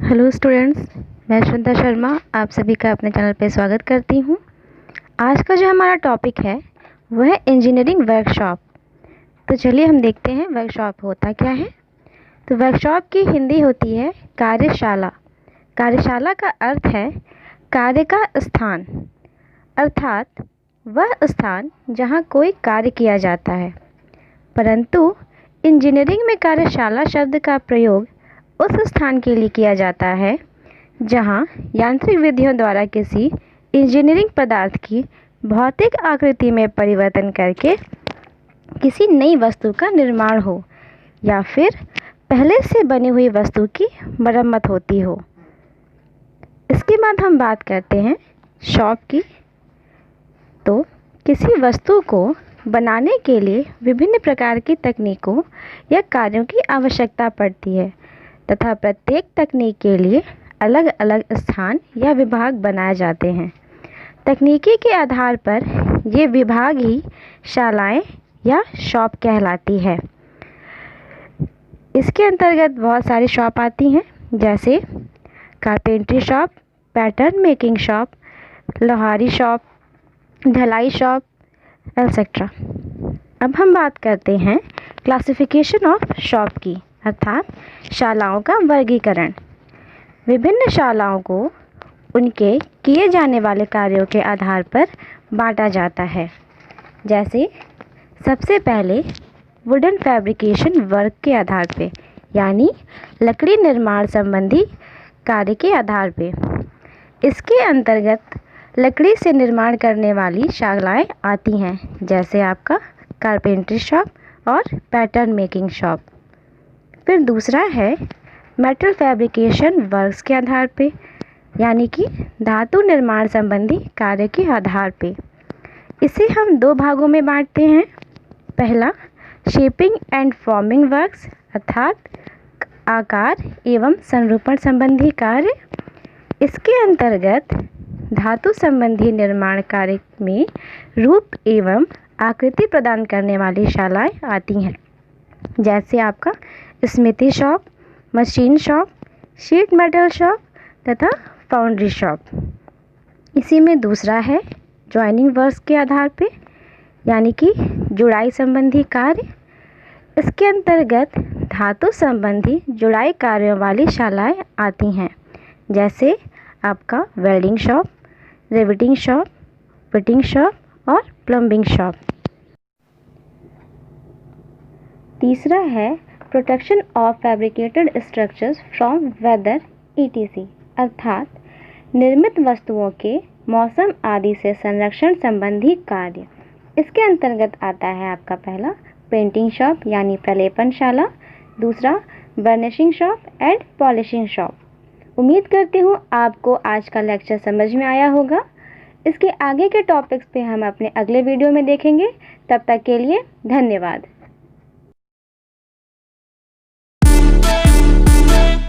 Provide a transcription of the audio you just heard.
Hello students, मैं श्रद्धा शर्मा आप सभी का अपने चैनल पे स्वागत करती हूँ। आज का जो हमारा टॉपिक है वह है इंजीनियरिंग वर्कशॉप। तो चलिए हम देखते हैं वर्कशॉप होता क्या है। तो वर्कशॉप की हिंदी होती है कार्यशाला। कार्यशाला का अर्थ है कार्य का स्थान, अर्थात वह स्थान जहाँ कोई कार्य किया जाता है। परंतु इंजीनियरिंग में कार्यशाला शब्द का प्रयोग उस स्थान के लिए किया जाता है जहां यांत्रिक विधियों द्वारा किसी इंजीनियरिंग पदार्थ की भौतिक आकृति में परिवर्तन करके किसी नई वस्तु का निर्माण हो या फिर पहले से बनी हुई वस्तु की मरम्मत होती हो। इसके बाद हम बात करते हैं शॉप की। तो किसी वस्तु को बनाने के लिए विभिन्न प्रकार की तकनीकों या कार्यों की आवश्यकता पड़ती है तथा प्रत्येक तकनीक के लिए अलग अलग स्थान या विभाग बनाए जाते हैं। तकनीकी के आधार पर ये विभाग ही शालाएं या शॉप कहलाती है। इसके अंतर्गत बहुत सारी शॉप आती हैं, जैसे carpentry shop, pattern making shop, Lohari shop, ढलाई शॉप, एटसेट्रा। अब हम बात करते हैं क्लासिफिकेशन ऑफ शॉप की, अर्थात शालाओं का वर्गीकरण। विभिन्न शालाओं को उनके किए जाने वाले कार्यों के आधार पर बांटा जाता है। जैसे सबसे पहले वुडन फैब्रिकेशन वर्क के आधार पे, यानी लकड़ी निर्माण संबंधी कार्य के आधार पे। इसके अंतर्गत लकड़ी से निर्माण करने वाली शालाएं आती हैं, जैसे आपका कारपेंट्री शॉप और पैटर्न मेकिंग शॉप। फिर दूसरा है मेटल फैब्रिकेशन वर्क्स के आधार पे, यानी कि धातु निर्माण संबंधी कार्य के आधार पे। इसे हम दो भागों में बांटते हैं। पहला शेपिंग एंड फॉर्मिंग वर्क्स, अर्थात आकार एवं संरूपण संबंधी कार्य। इसके अंतर्गत धातु संबंधी निर्माण कार्य में रूप एवं आकृति प्रदान करने वाली शालाएं आती हैं, जैसे आपका smithy shop, machine shop, sheet metal shop तथा फाउंड्री शॉप। इसी में दूसरा है जॉइनिंग वर्क्स के आधार पे, यानी कि जुड़ाई संबंधी कार्य। इसके अंतर्गत धातु संबंधी जुड़ाई कार्यों वाली शालाएं आती हैं, जैसे आपका welding shop, riveting shop, fitting shop और प्लम्बिंग शॉप। तीसरा है protection of fabricated structures from weather ETC, अर्थात निर्मित वस्तुओं के मौसम आदि से संरक्षण संबंधी कार्य। इसके अंतर्गत आता है आपका पहला पेंटिंग शॉप यानी प्रलेपनशाला, दूसरा burnishing shop and polishing shop. उम्मीद करती हूँ आपको आज का लेक्चर समझ में आया होगा। इसके आगे के टॉपिक्स पे हम अपने अगले वीडियो में देखेंगे। तब तक के लिए धन्यवाद।